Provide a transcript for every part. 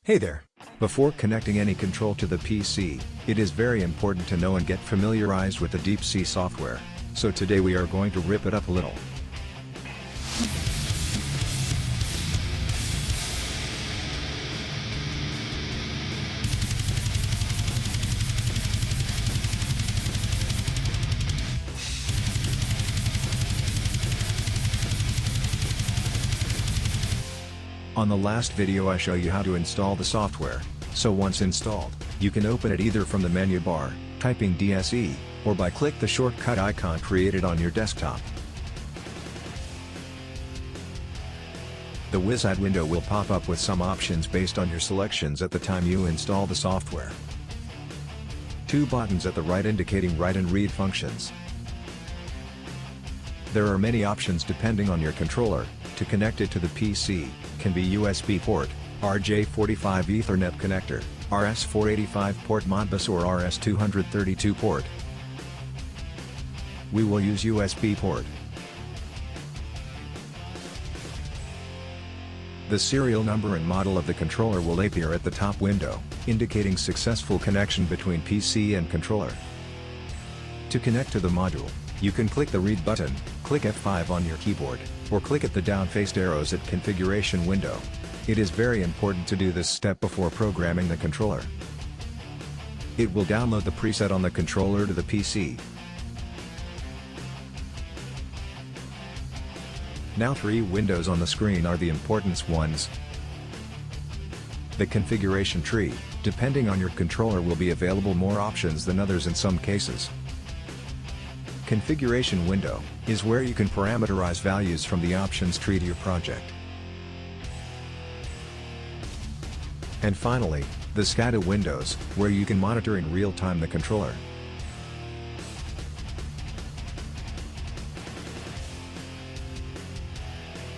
Hey there! Before connecting any control to the PC, it is very important to know and get familiarized with the DSE software, so today we are going to rip it up a little. On the last video I show you how to install the software, so once installed, you can open it either from the menu bar, typing DSE, or by click the shortcut icon created on your desktop. The wizard window will pop up with some options based on your selections at the time you install the software. Two buttons at the right indicating write and read functions. There are many options depending on your controller. To connect it to the PC, can be USB port, RJ45 Ethernet connector, RS485 port Modbus or RS232 port. We will use USB port. The serial number and model of the controller will appear at the top window, indicating successful connection between PC and controller. To connect to the module, you can click the Read button, click F5 on your keyboard, or click at the down-faced arrows at Configuration window. It is very important to do this step before programming the controller. It will download the preset on the controller to the PC. Now three windows on the screen are the important ones. The configuration tree, depending on your controller, will be available more options than others in some cases. Configuration window is where you can parameterize values from the options tree to your project. And finally, the SCADA windows, where you can monitor in real time the controller.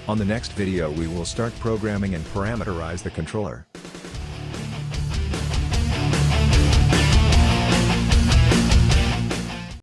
On the next video we will start programming and parameterize the controller.